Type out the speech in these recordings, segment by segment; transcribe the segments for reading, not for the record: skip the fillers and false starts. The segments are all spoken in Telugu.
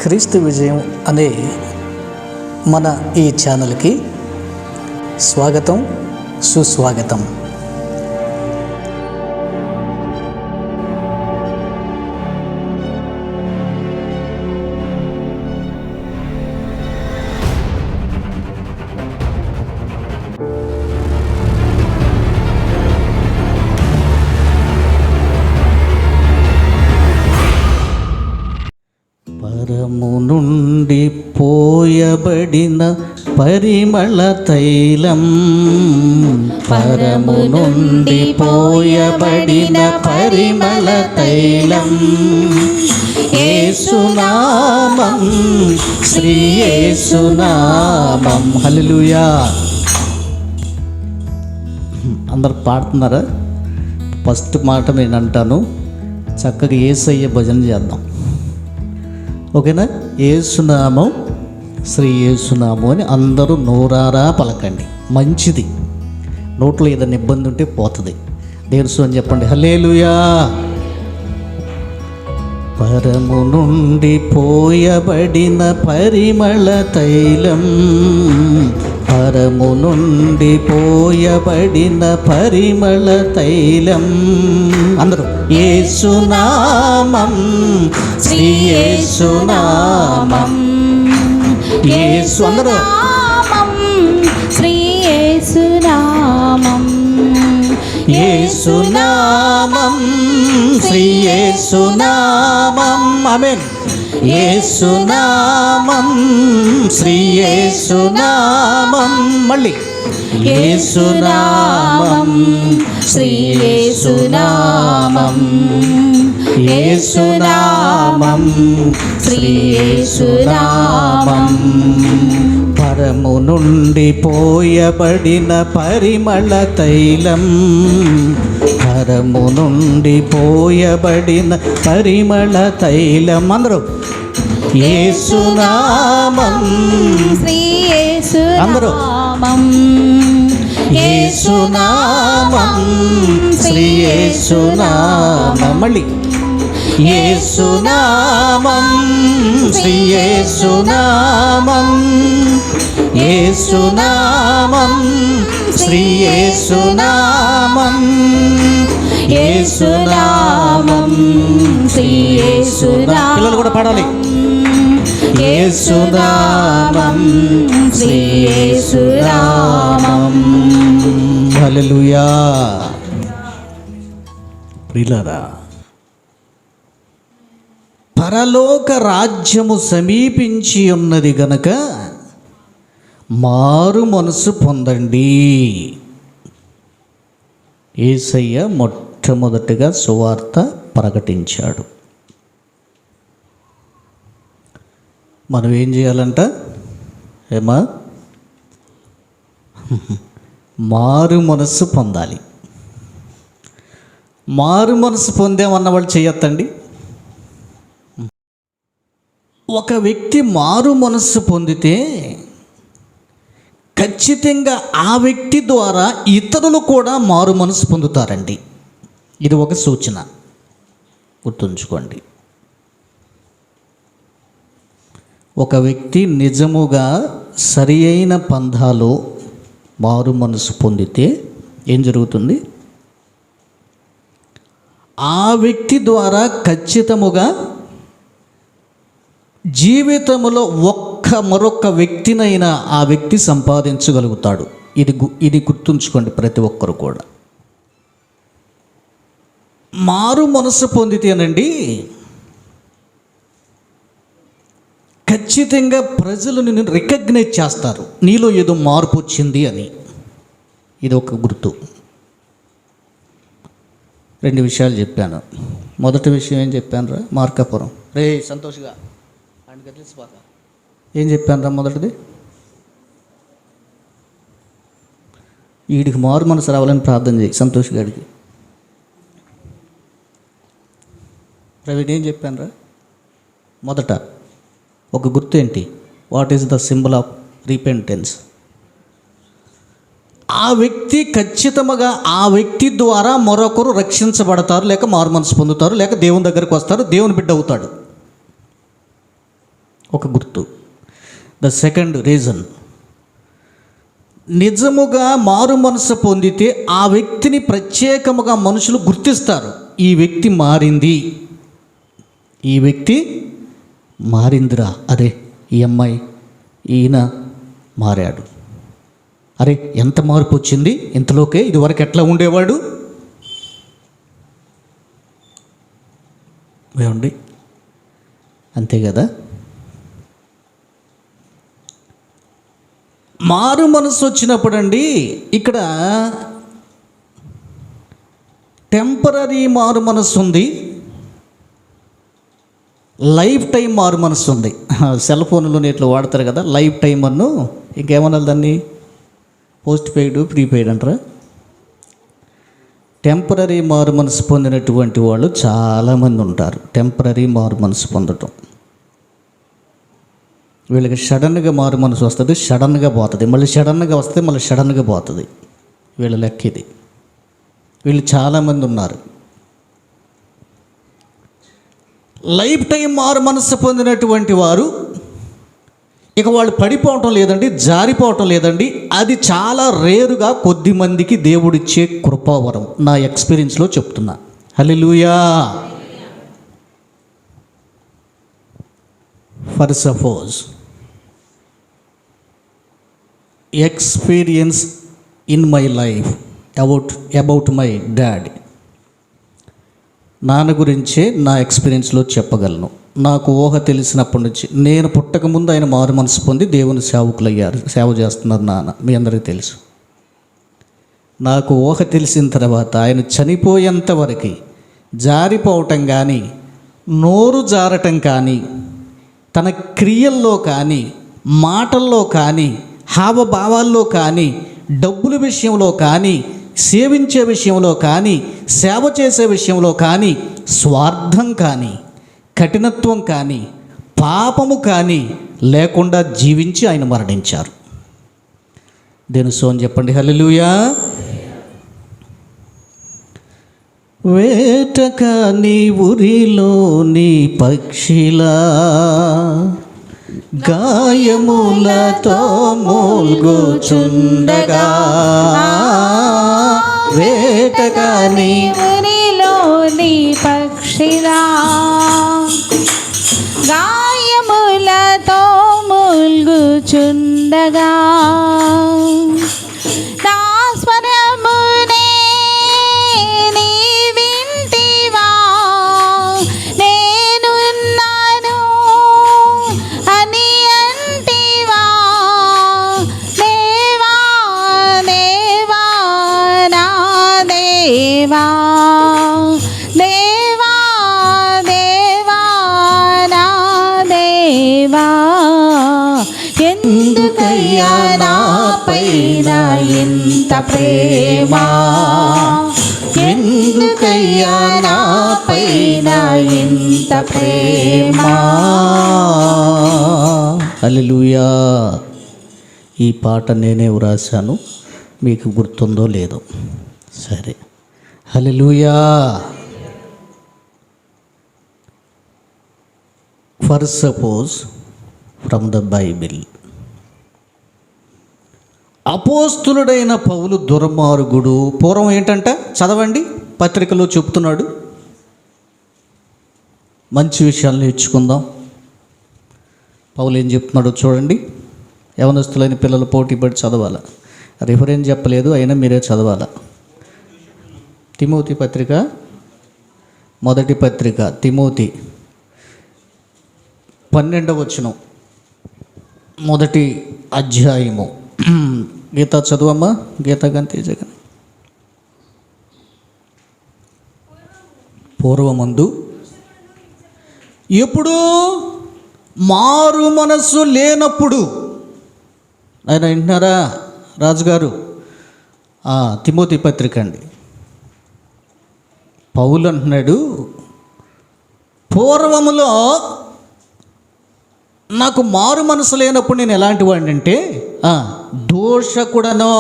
క్రీస్తు విజయం అనే మన ఈ ఛానల్కి స్వాగతం, సుస్వాగతం. పరము నుండి పోయబడిన పరిమళ తైలం, పరము నుండి పోయబడిన పరిమళ తైలం, యేసునామం, శ్రీ యేసునామం. హల్లెలూయా. అందరు పాడుతున్నారా? ఫస్ట్ మాట నేను అంటాను, చక్కగా యేసయ్య భజన చేద్దాం, ఓకేనా? యేసునామం, శ్రీ యేసునామం అని అందరూ నోరారా పలకండి. మంచిది. నోట్లో ఏదైనా ఇబ్బంది ఉంటే పోతుంది. దేర్సు అని చెప్పండి. హల్లెలూయా. పరము నుండి పోయబడిన పరిమళ తైలం, పరము నుండి పోయబడిన పరిమళ తైలం. అందరూ యేసునామం, శ్రీ యేసునామం, యేసు. అందరూ శ్రీ యేసునామం, యేసునామం, శ్రీ యేసునామం. ఆమేన్. యేసునామం, శ్రీ యేసునామం. మళ్ళీ యేసునామం, శ్రీ యేసునామం, యేసునామం, శ్రీ యేసునామం. పరము నుండి పోయబడిన పరిమళ తైలం, పరము నుండి పోయబడిన పరిమళ తైలం. అందరూ యేసునామం, శ్రీ యేసునామం, యేసునామం, శ్రీ యేసునామం. మళ్ళీ యేసునామం, శ్రీ యేసునామం, యేసునామం, శ్రీ యేసునామం, యేసునామం, శ్రీ యేసునామం. పిల్లలు కూడా పాడాలి. యేసునామం, శ్రీ యేసునామం. హల్లెలూయా. ప్రియులారా, పరలోక రాజ్యము సమీపించి ఉన్నది గనక మారు మనసు పొందండి. యేసయ్య మొట్టమొదటిగా సువార్త ప్రకటించాడు. మనం ఏం చేయాలంట? ఏమా? మారు మనసు పొందాలి. మారు మనసు పొందామన్న వాళ్ళు చేయొద్దండి. ఒక వ్యక్తి మారు మనస్సు పొందితే ఖచ్చితంగా ఆ వ్యక్తి ద్వారా ఇతరులు కూడా మారు మనసు పొందుతారండి. ఇది ఒక సూచన, గుర్తుంచుకోండి. ఒక వ్యక్తి నిజముగా సరి అయిన పంథాలో మారు మనసు పొందితే ఏం జరుగుతుంది? ఆ వ్యక్తి ద్వారా ఖచ్చితముగా జీవితంలో మరొక వ్యక్తినైనా ఆ వ్యక్తి సంపాదించగలుగుతాడు. ఇది గుర్తుంచుకోండి ప్రతి ఒక్కరు కూడా. మారు మనసు పొందితేనండి ఖచ్చితంగా ప్రజలు నిన్ను రికగ్నైజ్ చేస్తారు, నీలో ఏదో మార్పు వచ్చింది అని. ఇది ఒక గుర్తు. రెండు విషయాలు చెప్పాను. మొదటి విషయం ఏం చెప్పాను రా? మార్కాపురం రే సంతోష్గా ఏం చెప్పాను రా? మొదటిది, వీడికి మారు మనసు రావాలని ప్రార్థన చేయి. సంతోష్ గారికి. ప్రవీణ్ ఏం చెప్పాను రా? మొదట ఒక గుర్తు ఏంటి? What is the symbol of repentance? ఆ వ్యక్తి ఖచ్చితంగా ఆ వ్యక్తి ద్వారా మరొకరు రక్షించబడతారు, లేక మారు మనసు పొందుతారు, లేక దేవుని దగ్గరికి వస్తారు, దేవుని బిడ్డ అవుతాడు. ఒక గుర్తు. ద సెకండ్ రీజన్, నిజముగా మారు మనసు పొందితే ఆ వ్యక్తిని ప్రత్యేకముగా మనుషులు గుర్తిస్తారు. ఈ వ్యక్తి మారింది, ఈ వ్యక్తి మారిందిరా, అరే ఈ అమ్మాయి ఈయన మారాడు, అరే ఎంత మార్పు వచ్చింది ఇంతలోకే, ఇదివరకు ఎట్లా ఉండేవాడు. ఏమండి, అంతే కదా. మారు మనసు వచ్చినప్పుడు అండి, ఇక్కడ టెంపరీ మారు మనసు ఉంది, లైఫ్ టైం మారు మనసు ఉంది. సెల్ ఫోన్లో ఇట్లా వాడతారు కదా లైఫ్ టైం అన్ను, ఇంకేమన్నా దాన్ని పోస్ట్ పెయిడ్ ప్రీపెయిడ్ అంటారా. టెంపరీ మారు మనసు పొందినటువంటి వాళ్ళు చాలామంది ఉంటారు. టెంపరీ మారు మనసు పొందటం, వీళ్ళకి సడన్గా మారు మనసు వస్తుంది, సడన్గా పోతుంది, మళ్ళీ సడన్గా వస్తే మళ్ళీ సడన్గా పోతుంది. వీళ్ళ లెక్క ఇది. వీళ్ళు చాలామంది ఉన్నారు. లైఫ్ టైం మారు మనసు పొందినటువంటి వారు ఇక వాళ్ళు పడిపోవటం లేదండి, జారిపోవటం లేదండి. అది చాలా రేరుగా కొద్ది మందికి దేవుడిచ్చే కృపావరం, నా ఎక్స్పీరియన్స్లో చెప్తున్నా. Hallelujah. For suppose experience in my life about my dad. నాన్న గురించే నా ఎక్స్పీరియన్స్లో చెప్పగలను. నాకు ఊహ తెలిసినప్పటి నుంచి, నేను పుట్టకముందు ఆయన మారు మనసు పొంది దేవుని సేవకులయ్యారు, సేవ చేస్తున్నారు నాన్న, మీ అందరికీ తెలుసు. నాకు ఊహ తెలిసిన తర్వాత ఆయన చనిపోయేంత వరకు జారిపోవటం కానీ, నోరు జారటం కానీ, తన క్రియల్లో కానీ, మాటల్లో కానీ, హావభావాల్లో కానీ, డబ్బుల విషయంలో కానీ, సేవించే విషయంలో కానీ, సేవ చేసే విషయంలో కానీ, స్వార్థం కానీ, కఠినత్వం కానీ, పాపము కానీ లేకుండా జీవించి ఆయన మరణించారు. దేని సోని చెప్పండి. హల్లెలూయా. వేటక నీ ఉరిలోని పక్షిలా గాయములతో మూల్గుచుండగా, వేటగా నీ ఉరిలోని పక్షిలా గాయములతో మూల్గుచుండగా, నా స్వరమునే నీ వింటివా, నేనున్నాను అని అంటివా, దేవా దేవా నా దేవా, దేవా దేవా నా దేవా, ఎందుకయ్యా నాపైన ఇంత ప్రేమ, ఎందుకయ్యా నాపైన ఇంత ప్రేమ. హల్లెలూయా. ఈ పాట నేనే వ్రాసాను, మీకు గుర్తుందో లేదో. సరే, hallelujah. For suppose from the Bible, అపోస్తులుడైన పౌలు దుర్మార్గుడు. పూర్వం ఏంటంట, చదవండి, పత్రికలో చెప్తున్నాడు. మంచి విషయాలు నేర్చుకుందాం. పౌలు ఏం చెప్తున్నాడో చూడండి. యవనస్తులైన పిల్లలు పోటీ పడి చదవాలి. రిఫరెన్స్ చెప్పలేదు, అయినా మీరే చదవాలి. తిమోతి పత్రిక, మొదటి పత్రిక తిమోతి 12వ వచనం, మొదటి అధ్యాయము. గీత చదువమ్మా, గీత గంతే జగన్. పూర్వమందు ఎప్పుడు మారు మనస్సు లేనప్పుడు, ఆయన వింటున్నారా రాజుగారు? తిమోతి పత్రిక అండి. పౌలు అంటున్నాడు, పూర్వములో నాకు మారు మనసు లేనప్పుడు నేను ఎలాంటి వాడిని అంటే, దోషకుడనో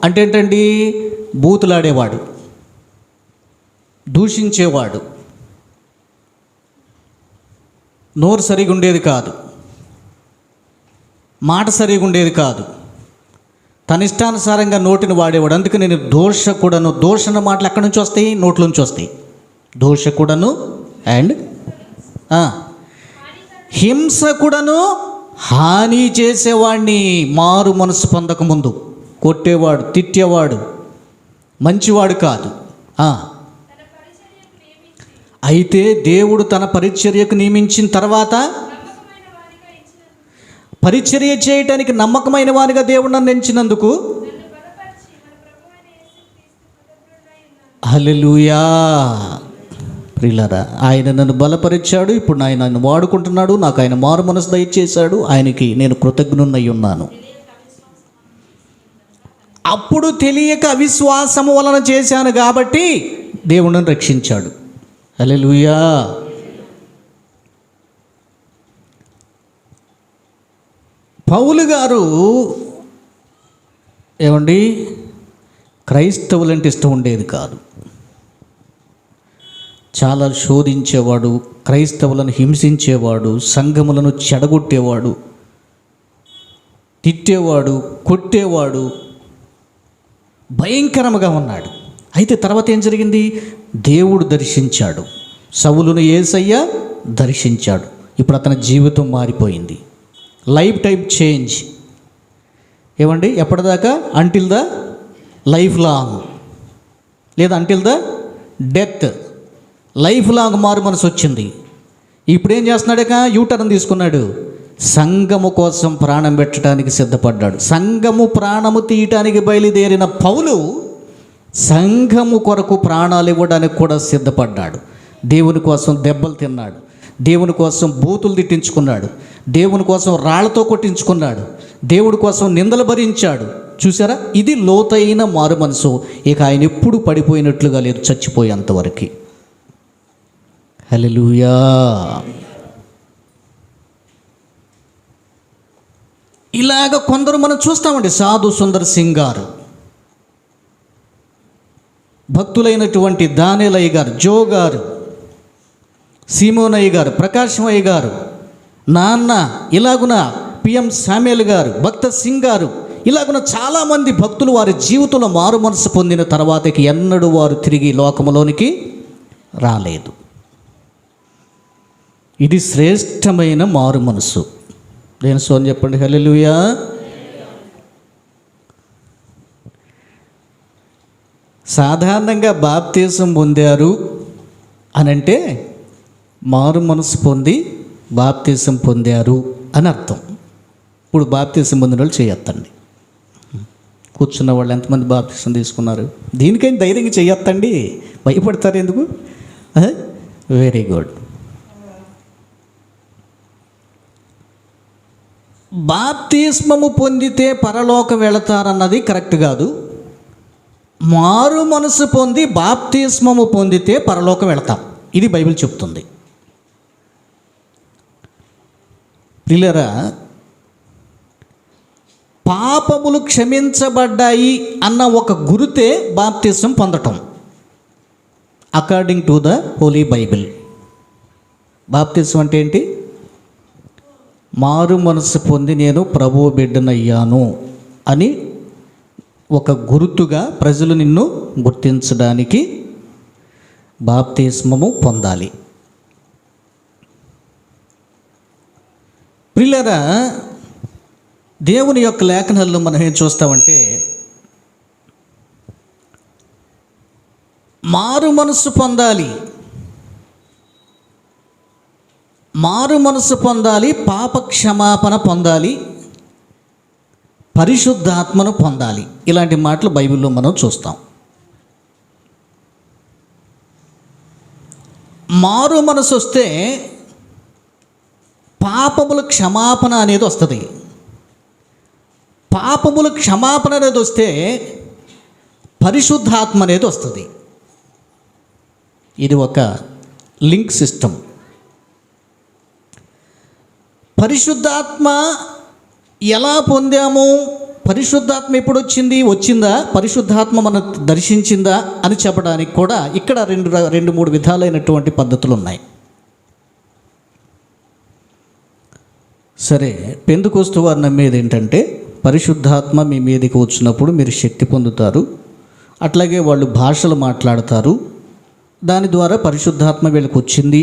అంటే ఏంటండి, బూతులాడేవాడు, దూషించేవాడు, నోరు సరిగా ఉండేది కాదు, మాట సరిగా ఉండేది కాదు, తన ఇష్టానుసారంగా నోటిని వాడేవాడు. అందుకే నేను దోషకుడను. దోషణ మాటలు ఎక్కడి నుంచి వస్తాయి? నోట్లోంచి వస్తాయి. దోషకుడను అండ్ హింసకుడను, హాని చేసేవాడిని. మారు మనసు పొందకముందు కొట్టేవాడు, తిట్టేవాడు, మంచివాడు కాదు. అయితే దేవుడు తన పరిచర్యకు నియమించిన తర్వాత పరిచర్య చేయటానికి నమ్మకమైన వానిగా దేవుడు నన్ను ఎంచినందుకు హల్లెలూయా. ప్రియులారా, ఆయన నన్ను బలపరిచాడు. ఇప్పుడు ఆయన నన్ను వాడుకుంటున్నాడు. నాకు ఆయన మారు మనసు దయచేశాడు. ఆయనకి నేను కృతజ్ఞున్నై ఉన్నాను. అప్పుడు తెలియక అవిశ్వాసము వలన చేశాను కాబట్టి దేవుడు నన్ను రక్షించాడు. హల్లెలూయా. పౌలు గారు ఏమండి, క్రైస్తవులంటే ఇష్టం ఉండేది కాదు. చాలా శోధించేవాడు, క్రైస్తవులను హింసించేవాడు, సంఘములను చెడగొట్టేవాడు, తిట్టేవాడు, కొట్టేవాడు, భయంకరంగా ఉన్నాడు. అయితే తర్వాత ఏం జరిగింది? దేవుడు దర్శించాడు. సౌలును యేసయ్య దర్శించాడు. ఇప్పుడు అతని జీవితం మారిపోయింది. Life time change. ఏమండి, ఎప్పటిదాకా? అంటిల్ ద లైఫ్ లాంగ్, లేదా until the death. Life long మారు మనసు వచ్చింది. ఇప్పుడు ఏం చేస్తున్నాడక? యూటర్న్ తీసుకున్నాడు. సంఘము కోసం ప్రాణం పెట్టడానికి సిద్ధపడ్డాడు. సంఘము ప్రాణము తీయటానికి బయలుదేరిన పౌలు సంఘము కొరకు ప్రాణాలు ఇవ్వడానికి కూడా సిద్ధపడ్డాడు. దేవుని కోసం దెబ్బలు తిన్నాడు, దేవుని కోసం బూతులు తిట్టించుకున్నాడు, దేవుని కోసం రాళ్లతో కొట్టించుకున్నాడు, దేవుడి కోసం నిందలు భరించాడు. చూసారా, ఇది లోతైన మారు మనసు. ఇక ఆయన ఎప్పుడు పడిపోయినట్లుగా లేదు, చచ్చిపోయేంతవరకు. హల్లెలూయా. ఇలాగ కొందరు మనం చూస్తామండి. సాధు సుందర్ సింగ్ గారు, భక్తులైనటువంటి దానిలయ్య గారు, జో గారు, సీమోనయ్య గారు, ప్రకాశమయ్య గారు, నాన్న, ఇలాగున పిఎం శామ్యుల్ గారు, భక్త సింగ్ గారు, ఇలాగున చాలామంది భక్తులు వారి జీవితంలో మారు మనసు పొందిన తర్వాతకి ఎన్నడూ వారు తిరిగి లోకములోనికి రాలేదు. ఇది శ్రేష్టమైన మారు మనసు. దేని సోని చెప్పండి. హల్లెలూయా. సాధారణంగా బాప్తీసం పొందారు అనంటే మారు మనసు పొంది బాప్తీసం పొందారు అని అర్థం. ఇప్పుడు బాప్తీసం పొందిన వాళ్ళు చేయొత్తండి. కూర్చున్న వాళ్ళు ఎంతమంది బాప్తీసం తీసుకున్నారు? దీనికైనా ధైర్యంగా చేయొత్తండి. భయపడతారు ఎందుకు? Very good. బాప్తిస్మము పొందితే పరలోకం వెళతారన్నది కరెక్ట్ కాదు. మారు మనసు పొంది బాప్తిస్మము పొందితే పరలోకం వెళతాం, ఇది బైబిల్ చెప్తుంది. ప్రియులారా, పాపములు క్షమించబడ్డాయి అన్న ఒక గురుతే బాప్తిస్మం పొందటం. According to the Holi Bible, బాప్తిస్మం అంటే ఏంటి? మారు మనసు పొంది నేను ప్రభువు బిడ్డనయ్యాను అని ఒక గుర్తుగా ప్రజలు నిన్ను గుర్తించడానికి బాప్తిస్మము పొందాలి. ప్రియులారా, దేవుని యొక్క లేఖనాల్లో మనం ఏం చూస్తామంటే, మారు మనసు పొందాలి, మారు మనసు పొందాలి, పాప క్షమాపణ పొందాలి, పరిశుద్ధాత్మను పొందాలి. ఇలాంటి మాటలు బైబిల్లో మనం చూస్తాం. మారు మనసు వస్తే పాపముల క్షమాపణ అనేది వస్తుంది. పాపముల క్షమాపణ అనేది వస్తే పరిశుద్ధాత్మ అనేది వస్తుంది. ఇది ఒక లింక్ సిస్టమ్. పరిశుద్ధాత్మ ఎలా పొందాము? పరిశుద్ధాత్మ ఎప్పుడు వచ్చిందా? పరిశుద్ధాత్మ మనం దర్శించిందా అని చెప్పడానికి కూడా ఇక్కడ రెండు మూడు విధాలైనటువంటి పద్ధతులు ఉన్నాయి. సరే, పెంతెకొస్తు వారు నమ్మేది ఏంటంటే పరిశుద్ధాత్మ మీ మీదకి వచ్చినప్పుడు మీరు శక్తి పొందుతారు, అట్లాగే వాళ్ళు భాషలు మాట్లాడతారు, దాని ద్వారా పరిశుద్ధాత్మ వీళ్ళకి వచ్చింది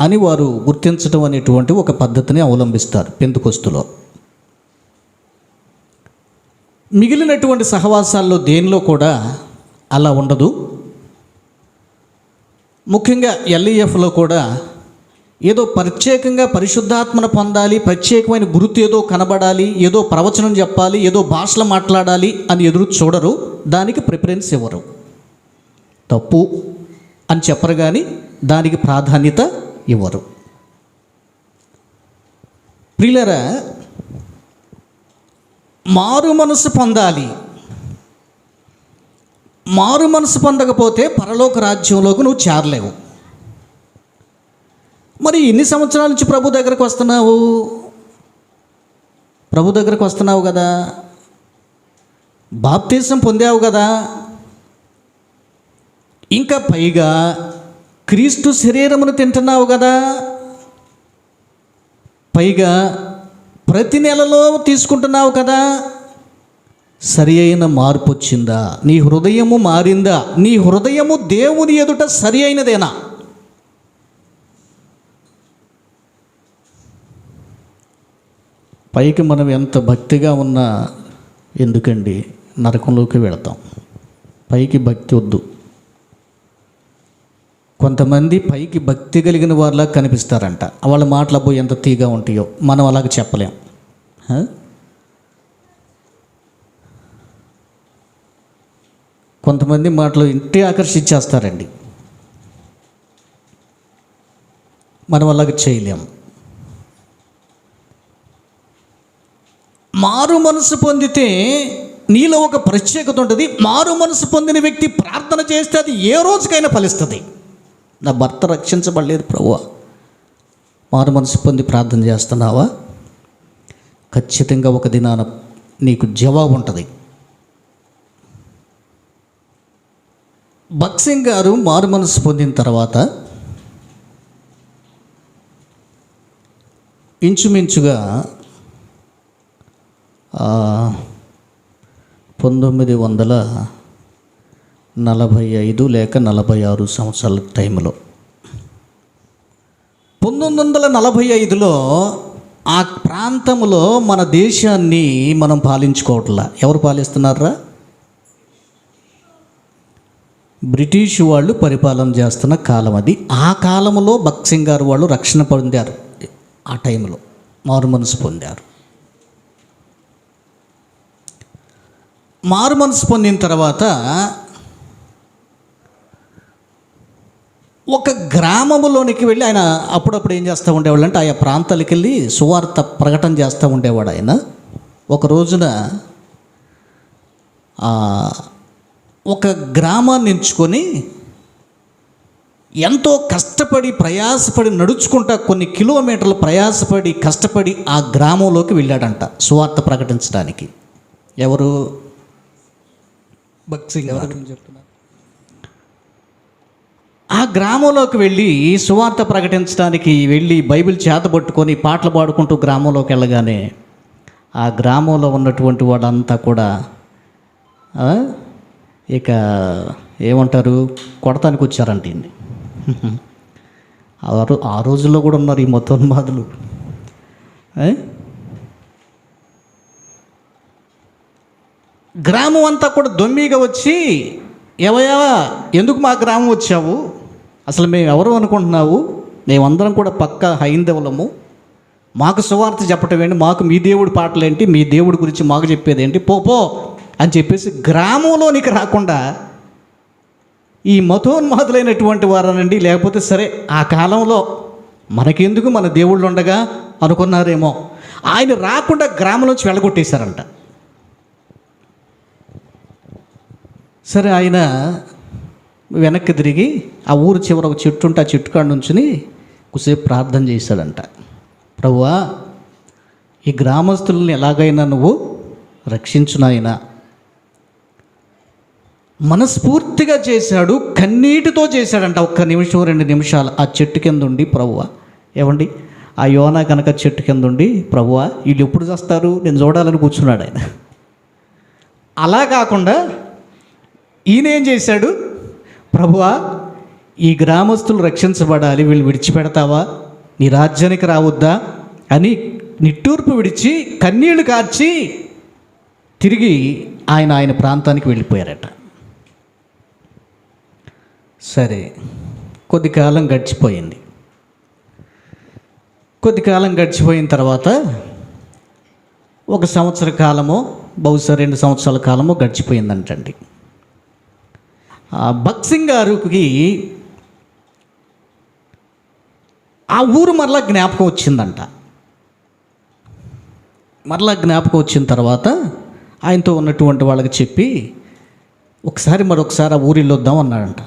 అని వారు గుర్తించడం అనేటువంటి ఒక పద్ధతిని అవలంబిస్తారు పెంతెకొస్తులో. మిగిలినటువంటి సహవాసాల్లో దేనిలో కూడా అలా ఉండదు. ముఖ్యంగా ఎల్ఈఎఫ్లో కూడా ఏదో ప్రత్యేకంగా పరిశుద్ధాత్మను పొందాలి, ప్రత్యేకమైన గుర్తు ఏదో కనబడాలి, ఏదో ప్రవచనం చెప్పాలి, ఏదో భాషలు మాట్లాడాలి అని ఎదురు చూడరు, దానికి ప్రిఫరెన్స్ ఇవ్వరు. తప్పు అని చెప్పరు కానీ దానికి ప్రాధాన్యత ఇవ్వరు. ప్రియులారా, మారు మనసు పొందాలి. మారు మనసు పొందకపోతే పరలోక రాజ్యంలోకి నువ్వు చేరలేవు. మరి ఎన్ని సంవత్సరాల నుంచి ప్రభు దగ్గరకు వస్తున్నావు? ప్రభు దగ్గరకు వస్తున్నావు కదా, బాప్తీసం పొందావు కదా, ఇంకా పైగా క్రీస్తు శరీరమును తింటున్నావు కదా, పైగా ప్రతి నెలలో తీసుకుంటున్నావు కదా. సరి అయిన మార్పు వచ్చిందా? నీ హృదయము మారిందా? నీ హృదయము దేవుని ఎదుట సరి అయినదేనా? పైకి మనం ఎంత భక్తిగా ఉన్నా ఎందుకండి నరకంలోకి వెళతాం. పైకి భక్తి వద్దు. కొంతమంది పైకి భక్తి కలిగిన వారిలా కనిపిస్తారంట. వాళ్ళ మాటలు అబ్బో ఎంత తీగా ఉంటాయో, మనం అలాగ చెప్పలేం. కొంతమంది మాటలు ఇంటి ఆకర్షించేస్తారండి, మనం అలాగ చేయలేం. మారు మనసు పొందితే నీలో ఒక ప్రత్యేకత ఉంటుంది. మారు మనసు పొందిన వ్యక్తి ప్రార్థన చేస్తే అది ఏ రోజుకైనా ఫలిస్తుంది. నా భర్త రక్షించబడలేదు ప్రభువా, మారు మనసు పొంది ప్రార్థన చేస్తున్నావా? ఖచ్చితంగా ఒక దినాన నీకు జవాబు ఉంటుంది. భగత్ సింగ్ గారు మారు మనసు పొందిన తర్వాత ఇంచుమించుగా 1945 లేక 46 సంవత్సరాల టైంలో, 1945లో ఆ ప్రాంతంలో మన దేశాన్ని మనం పాలించుకోవట్లా. ఎవరు పాలిస్తున్నారా? బ్రిటిష్ వాళ్ళు పరిపాలన చేస్తున్న కాలం అది. ఆ కాలంలో భగత్ సింగ్ గారు వాళ్ళు రక్షణ పొందారు. ఆ టైంలో మారు మనసు పొందారు. మారు మనసు పొందిన తర్వాత ఒక గ్రామంలోనికి వెళ్ళి ఆయన అప్పుడప్పుడు ఏం చేస్తూ ఉండేవాళ్ళు అంటే ఆయా ప్రాంతాలకు వెళ్ళి సువార్త ప్రకటన చేస్తూ ఉండేవాడు. ఆయన ఒక రోజున ఒక గ్రామాన్ని ఎంచుకొని ఎంతో కష్టపడి ప్రయాసపడి నడుచుకుంటా కొన్ని కిలోమీటర్లు ప్రయాసపడి కష్టపడి ఆ గ్రామంలోకి వెళ్ళాడంట సువార్త ప్రకటించడానికి. ఎవరు? భగత్ సింగ్ గారు చెప్తున్నారు. ఆ గ్రామంలోకి వెళ్ళి సువార్త ప్రకటించడానికి వెళ్ళి బైబిల్ చేతబట్టుకొని పాటలు పాడుకుంటూ గ్రామంలోకి వెళ్ళగానే ఆ గ్రామంలో ఉన్నటువంటి వాడంతా కూడా ఇక ఏమంటారు, కొడతానికి వచ్చారంట. ఆ రోజుల్లో కూడా ఉన్నారు ఈ మతోన్మాదులు. గ్రామం అంతా కూడా దొమ్మిగా వచ్చి, ఏవయా ఎందుకు మా గ్రామం వచ్చావు, అసలు మేము ఎవరు అనుకుంటున్నావు, మేమందరం కూడా పక్కా హైందవులము, మాకు సువార్త చెప్పటం ఏంటి, మాకు మీ దేవుడి పాటలు ఏంటి, మీ దేవుడి గురించి మాకు చెప్పేది ఏంటి, పో అని చెప్పేసి గ్రామంలోనికి రాకుండా ఈ మతోన్మాదులైనటువంటి వారనండి, లేకపోతే సరే ఆ కాలంలో మనకెందుకు మన దేవుళ్ళు ఉండగా అనుకున్నారేమో, ఆయన రాకుండా గ్రామంలోంచి వెళ్ళగొట్టేశారంట. సరే, ఆయన వెనక్కి తిరిగి ఆ ఊరు చివర ఒక చెట్టు ఉంటే ఆ చెట్టు కాడ నుంచుని కొద్దిసేపు ప్రార్థన చేశాడంట. ప్రభువా, ఈ గ్రామస్తుల్ని ఎలాగైనా నువ్వు రక్షించు నాయనా. మనస్ఫూర్తిగా చేశాడు, కన్నీటితో చేశాడంట. 1 నిమిషం 2 నిమిషాలు ఆ చెట్టు కింద ఉండి, ప్రభువా ఏమండి ఆ యోనా కనుక చెట్టు కింద ఉండి, ప్రభువా వీళ్ళు ఎప్పుడు చేస్తారు నేను చూడాలని కూర్చున్నాడు ఆయన. అలా కాకుండా ఈయన ఏం చేశాడు, ప్రభువా ఈ గ్రామస్తులు రక్షించబడాలి, వీళ్ళు విడిచిపెడతావా, నీ రాజ్యానికి రావద్దా అని నిట్టూర్పు విడిచి కన్నీళ్లు కార్చి తిరిగి ఆయన ప్రాంతానికి వెళ్ళిపోయారట. సరే, కొద్ది కాలం గడిచిపోయింది. కొద్ది కాలం గడిచిపోయిన తర్వాత 1 సంవత్సర కాలమో బహుశా 2 సంవత్సరాల కాలమో గడిచిపోయిందంటండి. భక్సింగ్ గారికి ఆ ఊరు మరలా జ్ఞాపకం వచ్చిందంట. మరలా జ్ఞాపకం వచ్చిన తర్వాత ఆయనతో ఉన్నటువంటి వాళ్ళకి చెప్పి మరొకసారి ఆ ఊరు వెళ్ళొద్దాం అన్నాడంట.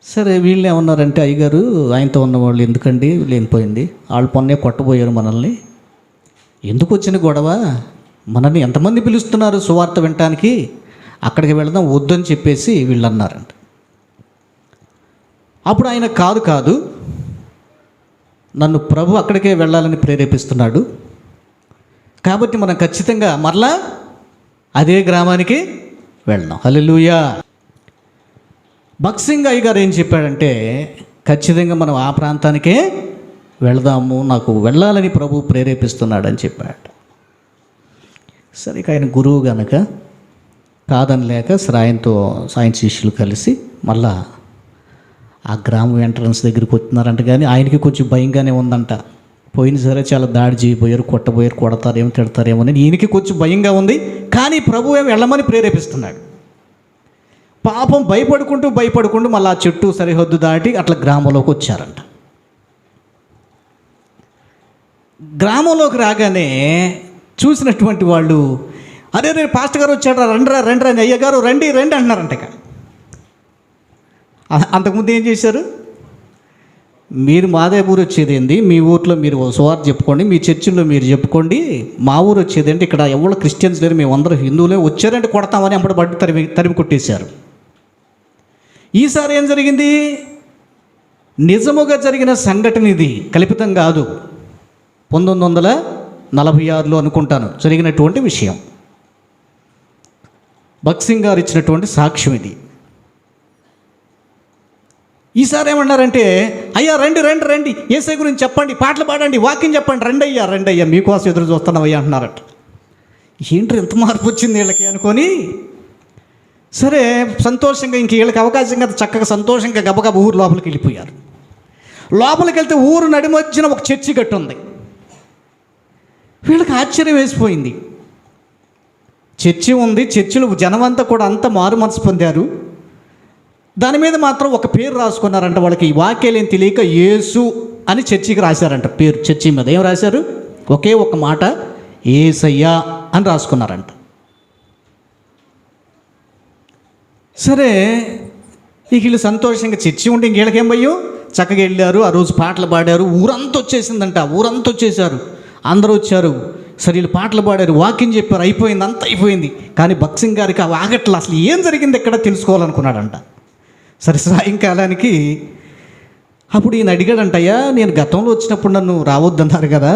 సరే, వీళ్ళు ఏమన్నారంటే, అయ్యగారు ఆయనతో ఉన్నవాళ్ళు ఎందుకండి లేనిపోయింది, వాళ్ళు పొన్నే కొట్టబోయారు మనల్ని, ఎందుకు వచ్చిన గొడవ, మనల్ని ఎంతమంది పిలుస్తున్నారు సువార్త వినటానికి, అక్కడికి వెళదాం వద్దని చెప్పేసి వీళ్ళు అన్నారంట. అప్పుడు ఆయన కాదు నన్ను ప్రభు అక్కడికే వెళ్ళాలని ప్రేరేపిస్తున్నాడు కాబట్టి మనం ఖచ్చితంగా మరలా అదే గ్రామానికి వెళ్దాం. హల్లెలూయా. భక్సింగ్ అయ్య గారు ఏం చెప్పాడంటే, ఖచ్చితంగా మనం ఆ ప్రాంతానికే వెళదాము, నాకు వెళ్ళాలని ప్రభు ప్రేరేపిస్తున్నాడు అని చెప్పాడు. సరే, ఆయన గురువు కనుక కాదని లేక ఆయన శిష్యులు కలిసి మళ్ళా ఆ గ్రామం ఎంట్రన్స్ దగ్గరికి వస్తున్నారంట. కానీ ఆయనకి కొంచెం భయంగానే ఉందంట. పోయిన సరే చాలా దాడి చేయబోయారు, కొట్టబోయారు, కొడతారేమో తిడతారేమో అని ఈయనకి కొంచెం భయంగా ఉంది. కానీ ప్రభు ఏమి వెళ్ళమని ప్రేరేపిస్తున్నాడు. పాపం భయపడుకుంటూ మళ్ళీ ఆ చెట్టు సరిహద్దు దాటి అట్లా గ్రామంలోకి వచ్చారంట. గ్రామంలోకి రాగానే చూసినటువంటి వాళ్ళు, అరే పాస్టర్ గారు వచ్చాడు, రండి అయ్యగారు రండి అంటున్నారంట. ఇక అంతకుముందు ఏం చేశారు, మీరు మాదే ఊరు వచ్చేదేంది, మీ ఊర్లో మీరు సువార్త చెప్పుకోండి, మీ చర్చిల్లో మీరు చెప్పుకోండి, మా ఊరు వచ్చేదేంటి, ఇక్కడ ఎవరు క్రిస్టియన్స్ లేరు, మేము అందరూ హిందువులే, వచ్చారంటే కొడతామని అప్పుడు తరిమి కొట్టేశారు. ఈసారి ఏం జరిగింది, నిజముగా జరిగిన సంఘటన ఇది, కల్పితం కాదు. 1946లో అనుకుంటాను జరిగినటువంటి విషయం. భక్సింగ్ గారు ఇచ్చినటువంటి సాక్ష్యం ఇది. ఈసారి ఏమన్నారంటే, అయ్యా రండి యేసయ్య గురించి చెప్పండి, పాటలు పాడండి, వాక్యం చెప్పండి, రండి అయ్యా మీకోసం ఎదురు చూస్తున్నాం అయ్యా అంటున్నారట. ఏంటి ఎంత మార్పు వచ్చింది వీళ్ళకి అనుకొని, సరే సంతోషంగా ఇంక వీళ్ళకి అవకాశం కదా చక్కగా సంతోషంగా గబగబ ఊరు లోపలికి వెళ్ళిపోయారు. లోపలికి వెళ్తే ఊరు నడిమొచ్చిన ఒక చర్చి గట్టు ఉంది. వీళ్ళకి ఆశ్చర్యం వేసిపోయింది. చర్చి ఉంది, చర్చిలో జనమంతా కూడా అంత మారు మనసు పొందారు. దాని మీద మాత్రం ఒక పేరు రాసుకున్నారంట. వాళ్ళకి ఈ వాక్యాలు ఏం తెలియక యేసు అని చర్చికి రాశారంట పేరు. చర్చి మీద ఏం రాశారు, ఒకే ఒక మాట యేసయ్యా అని రాసుకున్నారంట. సరే, వీళ్ళు సంతోషంగా చర్చి ఉంటే ఇంకేళ్ళకేం భయం, చక్కగా వెళ్ళారు. ఆ రోజు పాటలు పాడారు, ఊరంతా వచ్చేసిందంట, ఊరంతా వచ్చేసారు, అందరూ వచ్చారు. సరే వీళ్ళు పాటలు పాడారు, వాక్యం చెప్పారు, అయిపోయింది, అంతా అయిపోయింది. కానీ భక్సింగ్ గారికి ఆ ఆగట్ల అసలు ఏం జరిగింది ఎక్కడ తెలుసుకోవాలనుకున్నాడంట. సరే సాయంకాలానికి అప్పుడు ఈయన అడిగాడంటయ్యా, నేను గతంలో వచ్చినప్పుడు నన్ను రావద్దన్నారు కదా,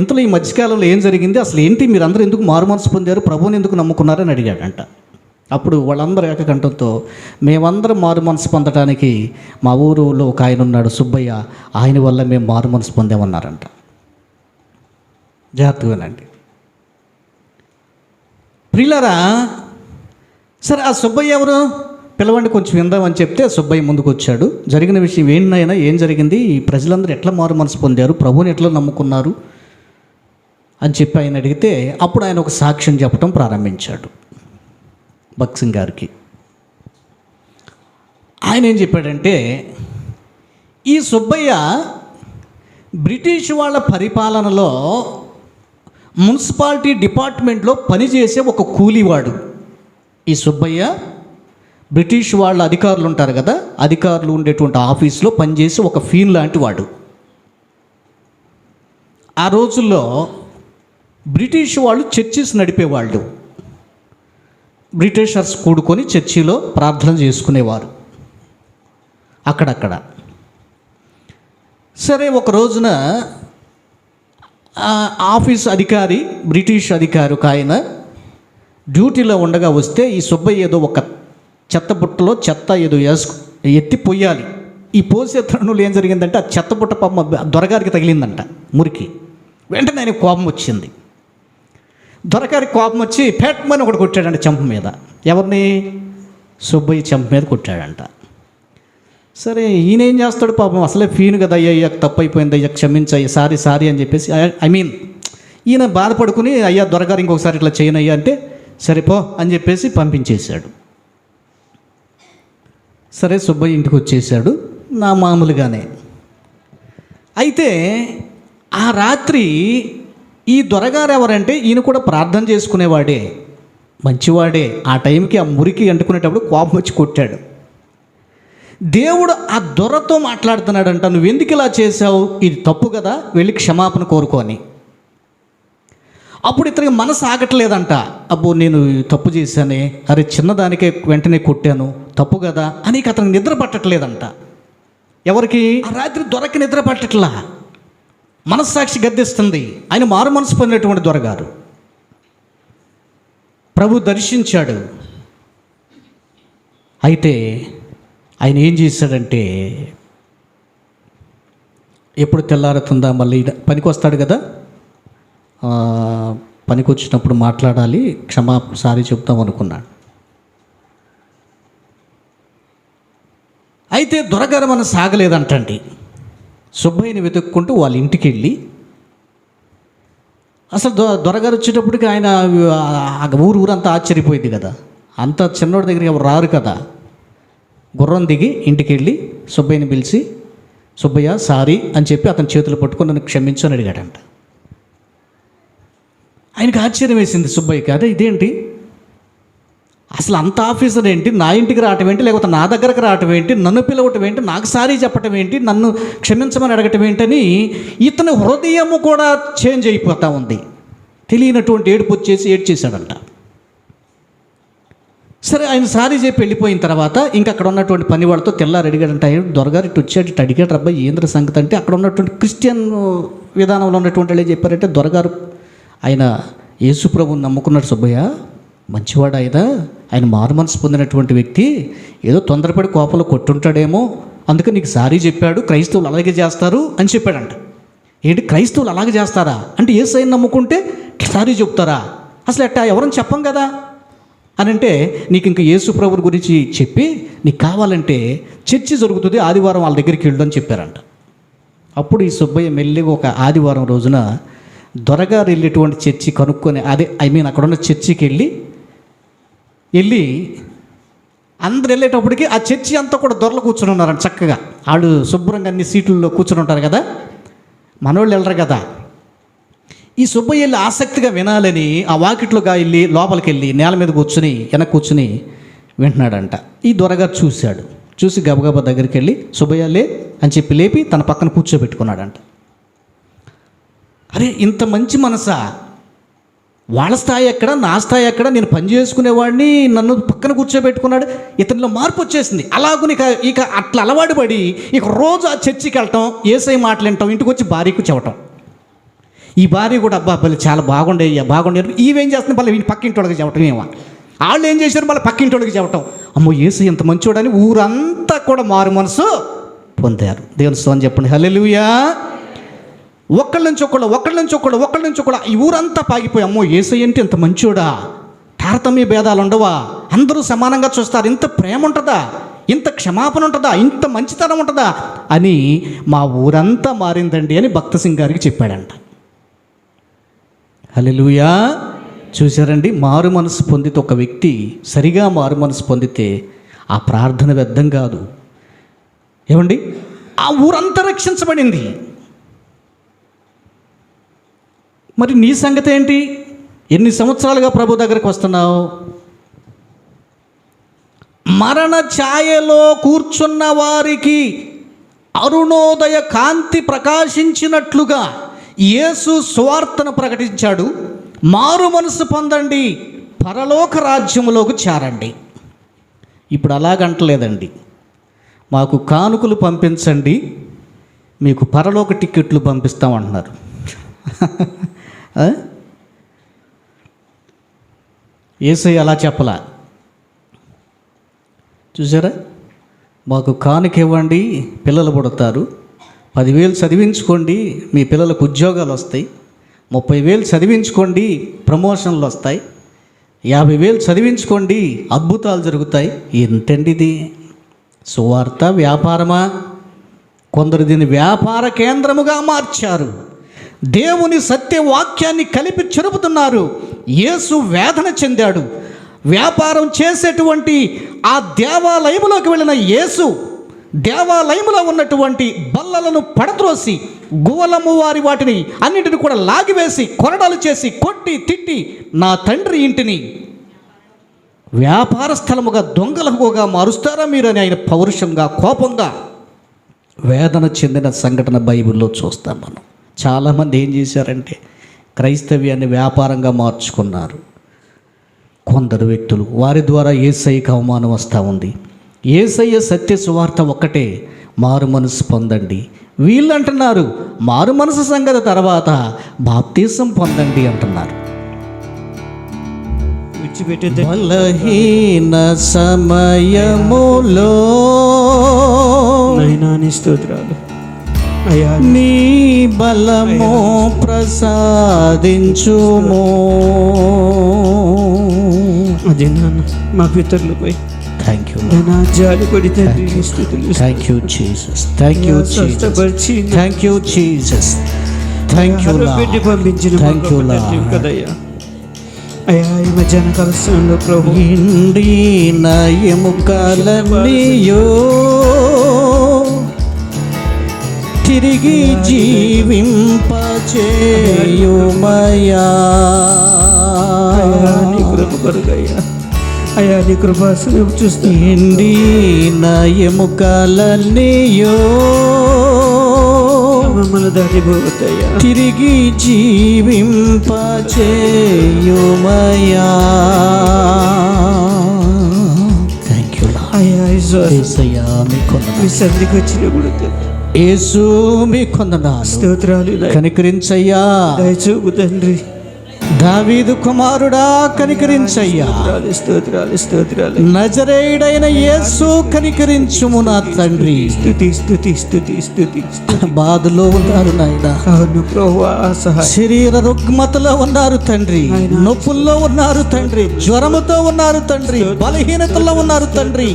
ఇంతలో ఈ మధ్యకాలంలో ఏం జరిగింది, అసలు ఏంటి, మీరందరూ ఎందుకు మారు మనసు పొందారు, ప్రభువుని ఎందుకు నమ్ముకున్నారని అడిగాడంట. అప్పుడు వాళ్ళందరూ ఏకకంఠంతో, మేమందరం మారు మనసు పొందడానికి మా ఊరిలో ఒక ఆయన ఉన్నాడు సుబ్బయ్య, ఆయన వల్ల మేము మారు మనసు పొందామన్నారంట. జాగ్రత్తగానండి ప్రియులారా. సరే, ఆ సుబ్బయ్య ఎవరు, పిలవండి కొంచెం విందామని చెప్తే సుబ్బయ్య ముందుకు వచ్చాడు. జరిగిన విషయం ఏంటైనా, ఏం జరిగింది, ఈ ప్రజలందరూ ఎట్లా మారు మనసు పొందారు, ప్రభువుని ఎట్లా నమ్ముకున్నారు అని చెప్పి ఆయన అడిగితే అప్పుడు ఆయన ఒక సాక్ష్యం చెప్పడం ప్రారంభించాడు భక్సింగ్ గారికి. ఆయన ఏం చెప్పాడంటే, ఈ సుబ్బయ్య బ్రిటిష్ వాళ్ళ పరిపాలనలో మున్సిపాలిటీ డిపార్ట్మెంట్లో పనిచేసే ఒక కూలీవాడు. ఈ సుబ్బయ్య బ్రిటిష్ వాళ్ళ అధికారులు ఉంటారు కదా, అధికారులు ఉండేటువంటి ఆఫీస్లో పనిచేసి ఒక ఫీన్ లాంటి వాడు. ఆ రోజుల్లో బ్రిటిష్ వాళ్ళు చర్చిస్ నడిపేవాళ్ళు. బ్రిటిషర్స్ కూడుకొని చర్చిలో ప్రార్థన చేసుకునేవారు అక్కడక్కడ. సరే, ఒక రోజున ఆఫీస్ అధికారి, బ్రిటిష్ అధికారి ఒక ఆయన డ్యూటీలో ఉండగా వస్తే ఈ సుబ్బయ్య ఏదో ఒక చెత్త బుట్టలో చెత్త ఏదో ఎత్తి పొయ్యాలి. ఈ పోసే తరుణంలో ఏం జరిగిందంటే ఆ చెత్త బుట్ట పాపం దొరగారికి తగిలిందంట మురికి. వెంటనే ఆయన కోపం వచ్చింది. దొరగారికి కోపం వచ్చి పెట్టమని ఒకటి కొట్టాడంట చెంప మీద. ఎవరిని? సుబ్బయ్య చెంప మీద కొట్టాడంట. సరే, ఈయన ఏం చేస్తాడు పాపం, అసలే ఫీను కదా, అయ్యా తప్పు అయిపోయింది, అయ్యా క్షమించయ్యా, సారీ అని చెప్పేసి ఈయన బాధపడుకుని, అయ్యా దొరగారు ఇంకొకసారి ఇట్లా చేయనయ్యా అంటే సరిపో అని చెప్పేసి పంపించేశాడు. సరే, సుబ్బయ్య ఇంటికి వచ్చేసాడు నా మామూలుగానే. అయితే ఆ రాత్రి ఈ దొరగారు ఎవరంటే ఈయన కూడా ప్రార్థన చేసుకునేవాడే, మంచివాడే. ఆ టైంకి ఆ మురికి అంటుకునేటప్పుడు కోపం వచ్చి కొట్టాడు. దేవుడు ఆ దొరతో మాట్లాడుతున్నాడంట, నువ్వెందుకు ఇలా చేశావు, ఇది తప్పు కదా, వెళ్ళి క్షమాపణ కోరుకోని. అప్పుడు ఇతనికి మనసు ఆగట్లేదంట, అబ్బో నేను తప్పు చేశానే, అరే చిన్నదానికే వెంటనే కొట్టాను, తప్పు కదా అని అతనికి నిద్ర పట్టట్లేదంట. ఎవరికి? ఆ రాత్రి దొరకి నిద్ర పట్టట్లా, మనస్సాక్షి గద్దిస్తుంది. ఆయన మారు మనసు పొందినటువంటి దొరగారు ప్రభు దర్శించాడు. అయితే ఆయన ఏం చేశాడంటే, ఎప్పుడు తెల్లారుతుందా మళ్ళీ పనికి వస్తాడు కదా, పనికి వచ్చినప్పుడు మాట్లాడాలి, సారీ చెప్తాం అనుకున్నాడు. అయితే దొరగారు మనం సాగలేదంటండి. సుబ్బయ్యని వెతుక్కుంటూ వాళ్ళ ఇంటికి వెళ్ళి, అసలు దొరగారు వచ్చేటప్పటికి ఆయన ఊరంతా ఆశ్చర్యపోయింది కదా, అంత చిన్నోడి దగ్గరికి ఎవరు రారు కదా. గుర్రం దిగి ఇంటికి వెళ్ళి సుబ్బయ్యని పిలిచి, సుబ్బయ్య సారీ అని చెప్పి అతని చేతులు పట్టుకొని నన్ను క్షమించు అని అడిగాడంట. ఆయనకి ఆశ్చర్యం వేసింది సుబ్బయ్యకి, అదే ఇదేంటి, అసలు అంత ఆఫీసర్ ఏంటి నా ఇంటికి రావటం ఏంటి, లేకపోతే నా దగ్గరకు రావటం ఏంటి, నన్ను పిలవటం ఏంటి, నాకు సారీ చెప్పటం ఏంటి, నన్ను క్షమించమని అడగటం ఏంటని ఇతని హృదయము కూడా చేంజ్ అయిపోతూ ఉంది. తెలియనటువంటి ఏడుపు వచ్చేసి ఏడ్చేశాడంట. సరే, ఆయన సారీ చెప్పి వెళ్ళిపోయిన తర్వాత ఇంకా అక్కడ ఉన్నటువంటి పని వాళ్ళతో తెల్లారు అడిగాడంట, దొరగారు ఇటు వచ్చాడు, ఇటు అడిగాడు అబ్బాయి ఏంద్ర సంగతి అంటే, అక్కడ ఉన్నటువంటి క్రిస్టియన్ విధానంలో ఉన్నటువంటి వాళ్ళు ఏం చెప్పారంటే, దొరగారు ఆయన యేసుప్రభుని నమ్ముకున్నాడు సుబ్బయ్య, మంచివాడు ఆయన మారు మనసు పొందినటువంటి వ్యక్తి, ఏదో తొందరపడి కోపంలో కొట్టుంటాడేమో, అందుకే నీకు సారీ చెప్పాడు, క్రైస్తవులు అలాగే చేస్తారు అని చెప్పాడంట. ఏంటి క్రైస్తవులు అలాగే చేస్తారా అంటే, యేసయ్యని నమ్ముకుంటే సారీ చెప్తారా, అసలు ఎట్టా ఎవరని చెప్పం కదా అని అంటే, నీకు ఇంకా యేసుప్రభుని గురించి చెప్పి నీకు కావాలంటే చర్చి జరుగుతుంది, ఆదివారం వాళ్ళ దగ్గరికి వెళ్ళు అని చెప్పారంట. అప్పుడు ఈ సుబ్బయ్య మెల్లిగా ఒక ఆదివారం రోజున దొరగారు వెళ్ళేటువంటి చర్చి కనుక్కొని, అక్కడ ఉన్న చర్చికి వెళ్ళి అందరు వెళ్ళేటప్పటికి ఆ చర్చి అంతా కూడా దొరలు కూర్చొని ఉన్నారంట. చక్కగా వాళ్ళు శుభ్రంగా అన్ని సీట్లలో కూర్చొని ఉంటారు కదా, మనోళ్ళు వెళ్ళరు కదా. ఈ సుబ్బయ్య వెళ్ళి ఆసక్తిగా వినాలని ఆ వాకిట్లుగా వెళ్ళి లోపలికి వెళ్ళి నేల మీద కూర్చుని వెనక్కి కూర్చుని వింటున్నాడంట. ఈ దొరగారు చూసి గబగబా దగ్గరికి వెళ్ళి సుబ్బయ్య లే అని చెప్పి లేపి తన పక్కన కూర్చోబెట్టుకున్నాడంట. అరే ఇంత మంచి మనసా, వాళ్ళ స్థాయి ఎక్కడ, నా స్థాయి ఎక్కడ, నేను పని చేసుకునేవాడిని నన్ను పక్కన కూర్చోబెట్టుకున్నాడు, ఇతనిలో మార్పు వచ్చేసింది. అలాగని ఇక అట్లా అలవాటు పడి ఇక రోజు ఆ చర్చికి వెళ్ళటం, యేసయ్య మాటలు వింటాం, ఇంటికి వచ్చి భార్యకు చెప్పటం. ఈ భార్య కూడా అబ్బా చాలా బాగుండే ఇవేం చేస్తుంది, మళ్ళీ పక్కింటి వాళ్ళకి చెప్పటం, ఏమో వాళ్ళు ఏం చేశారు మళ్ళీ పక్కింటి వాళ్ళకి చెప్పటం. అమ్మో యేసయ్య ఎంత మంచివాడని ఊరంతా కూడా మారు మనసు పొందారు. దేవుని స్తోత్రం చెప్పండి, హల్లెలూయా. ఒకళ్ళ నుంచి ఒకళ్ళు ఈ ఊరంతా పాగిపోయి, అమ్మో యేసయ్య అంటే ఇంత మంచోడా, తారతమ్య భేదాలు ఉండవా, అందరూ సమానంగా చూస్తారు, ఇంత ప్రేమ ఉంటుందా, ఇంత క్షమాపణ ఉంటుందా, ఇంత మంచితనం ఉంటుందా అని మా ఊరంతా మారిందండి అని భక్త సింగ్ గారికి చెప్పాడంట. హల్లెలూయా. చూశారండి, మారు మనసు పొందితే ఒక వ్యక్తి సరిగా మారు మనసు పొందితే ఆ ప్రార్థన వ్యర్థం కాదు. ఏమండి, ఆ ఊరంతా రక్షించబడింది. మరి నీ సంగతి ఏంటి? ఎన్ని సంవత్సరాలుగా ప్రభు దగ్గరికి వస్తున్నావు? మరణ ఛాయలో కూర్చున్న వారికి అరుణోదయ కాంతి ప్రకాశించినట్లుగా యేసు సువార్తను ప్రకటించాడు. మారు మనసు పొందండి, పరలోక రాజ్యములోకి చేరండి. ఇప్పుడు అలాగంటలేదండి, మాకు కానుకలు పంపించండి, మీకు పరలోక టికెట్లు పంపిస్తామంటున్నారు. యేసయ్య అలా చెప్పలా. చూసారా, మాకు కానుక ఇవ్వండి, పిల్లలు పుడతారు, 10,000 చదివించుకోండి, మీ పిల్లలకు ఉద్యోగాలు వస్తాయి, 30,000 చదివించుకోండి, ప్రమోషన్లు వస్తాయి, 50,000 చదివించుకోండి, అద్భుతాలు జరుగుతాయి. ఏంటండి ఇది? సువార్త వ్యాపారమా? కొందరు దీన్ని వ్యాపార కేంద్రముగా మార్చారు. దేవుని సత్యవాక్యాన్ని కలిపి చెరుపుతున్నారు. యేసు వేదన చెందాడు. వ్యాపారం చేసేటువంటి ఆ దేవాలయములోకి వెళ్ళిన యేసు దేవాలయములో ఉన్నటువంటి బల్లలను పడద్రోసి గువ్వలమ్మ వారి వాటిని అన్నింటిని కూడా లాగివేసి కొరడాలు చేసి కొట్టి తిట్టి నా తండ్రి ఇంటిని వ్యాపార స్థలముగా దొంగలకుగా మారుస్తారా మీరు అని ఆయన పౌరుషంగా కోపంగా వేదన చెందిన సంఘటన బైబిల్లో చూస్తాం మనం. చాలామంది ఏం చేశారంటే క్రైస్తవ్యాన్ని వ్యాపారంగా మార్చుకున్నారు. కొందరు వ్యక్తులు, వారి ద్వారా యేసయ్యకు అవమానం వస్తూ ఉంది. యేసయ్య సత్య సువార్త ఒక్కటే, మారు మనసు పొందండి. వీళ్ళు అంటున్నారు మారు మనసు సంగతి తర్వాత బాప్తీసం పొందండి అంటున్నారు. బలహీన సమయములో నీ స్తోత్రాలు అయ్యా, నీ బలము ప్రసాదించుము. అదే నాన్న మా పితరులపై థ్యాంక్ యూ, నా జాలి పడి తండ్రి స్తుతులు. Thank you Jesus, thank you Jesus, thank you Jesus, thank you పెట్టి పంపించిన థ్యాంక్ యూ కదయ్యా. అయ్యా ఈ మధ్యాహ్న కాలశంలో ప్రభు ఇండిన ఎముకలన్నీయో తిరిగి జీవింపచేయుమయా. నీ కృప కొరకయ్యా, అయ్యా నీ కృప చూస్తా. ఇండిన ఎముకలన్నీయో మమ్మల్ని దాటిపోతాయ్యా, తిరిగి జీవింపచేయుమయా. థ్యాంక్ యూ అయ్యా యేసయ్యా, మీకు మీ సన్నిధికి వచ్చినప్పుడు యేసు మీకు వందనాలు. స్తోత్రాలు. కనికరించయ్యా, దయచూపు తండ్రి. దావీదు కుమారుడా కనికరించయ్యా. స్తోత్రాలు స్తోత్రాలు. నజరేయుడైన యేసు కనికరించుము నా తండ్రి. స్తుతి స్తుతి స్తుతి స్తుతి. బాధలో ఉన్నారు నాయన, అవును ప్రభువా, సహాయం. శరీర రుగ్మతలో ఉన్నారు తండ్రి, నొప్పుల్లో ఉన్నారు తండ్రి, జ్వరముతో ఉన్నారు తండ్రి, బలహీనతలో ఉన్నారు తండ్రి.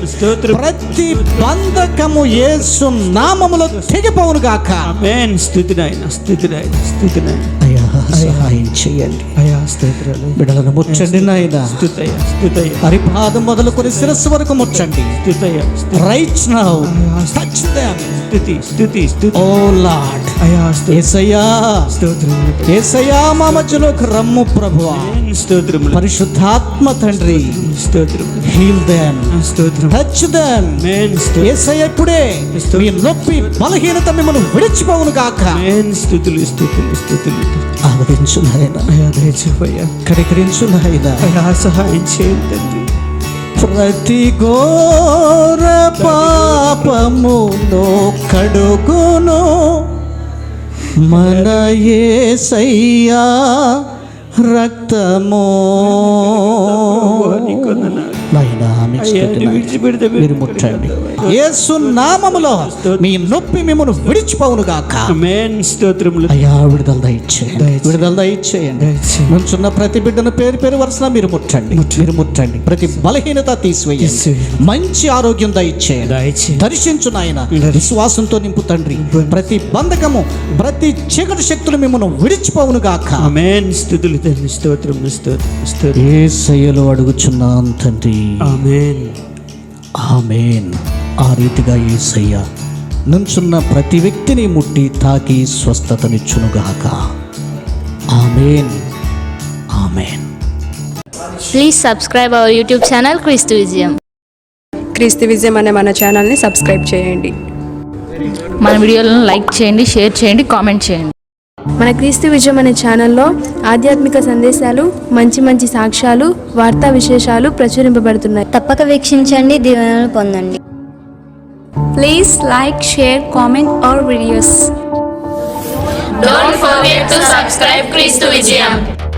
ప్రతి బంధకము యేసు నామములో తెగిపోవును గాక. ఆమేన్. స్తుతి నాయన, స్తుతి నాయన, స్తుతి నాయన. అయ్యా సహాయం చేయండి. అయ్యా స్తోత్రాలు. బిడ్డలను ముచ్చండి నాయన. స్తుతయ్య స్తుతయ్య. హరిపాదం మొదలుకొని శిరస్సు వరకు ముచ్చండి. స్తుతయ్య రైట్ నౌ టచ్ దెం. స్తుతి స్తుతి స్తుతి. ఓ లార్డ్. అయ్యా యేసయ్యా, స్తోత్రములు. యేసయ్యా మా మధ్యలోకి రమ్ము ప్రభువా. స్తోత్రములు. పరిశుద్ధాత్మ తండ్రి, స్తోత్రములు. హీల్ దెం, స్తోత్రం. Touch them. ఆమేన్. యేసయ్య ఇప్పుడే మీ నొప్పి బలహీనత మిమ్మల్ని విడిచిపోవును గాక. ఆమేన్. స్తుతులు స్తుతులు స్తుతులు. ఆదరించు నాయన, అయ్యా దయచేయ్యా, కనికరించు నాయన. అయ్యా సహాయం చేయండి తండ్రి. ప్రతి ఘోర పాపమును కడుగును మన యేసయ్యా రక్తము. నాయనా మీకు స్తుతి. మీరు ముట్టండి. యేసు నామములో మీ నొప్పి మిమ్మల్ని విడిచిపోవును గాక. ఆమేన్. స్తోత్రములు. అయ్యా విడుదల దయచేయండి, విడుదల దయచేయండి. నుంచున్న ప్రతి బిడ్డను పేరు పేరు వరుసన మీరు ముట్టండి, మీరు ముట్టండి. ప్రతి బలహీనత తీసివేయండి, మంచి ఆరోగ్యం దయచేయండి. దర్శించు నాయన, విశ్వాసంతో నింపు తండ్రి. ప్రతి బంధకము, ప్రతి చీకటి శక్తులు మిమ్మల్ని విడిచిపోవును గాక. ఆమేన్. స్తుతులు తండ్రి. స్తోత్రములు స్తోత్రం. యేసయ్యలో అడుగుచున్నాను తండ్రి. ఆమేన్. ఆమేన్. ఆ రీతిగా యేసయ్య నుంచున్న ప్రతి వ్యక్తిని ముట్టి తాకి స్వస్థతనిచ్చునుగాక. ఆమేన్. ఆమేన్. Please subscribe our YouTube channel Christu Vizium. క్రీస్తు విజయం అనే మన ఛానల్ని సబ్స్క్రైబ్ చేయండి. మన వీడియోలను లైక్ చేయండి, షేర్ చేయండి, కామెంట్ చేయండి. మన క్రీస్తు విజయం అనే ఛానల్లో ఆధ్యాత్మిక సందేశాలు, మంచి మంచి సాక్ష్యాలు, వార్తా విశేషాలు ప్రచురింపబడుతున్నాయి. తప్పక వీక్షించండి, దీవెనలు పొందండి. Please like, share, comment our videos. Don't forget to subscribe Kristu Vijayam.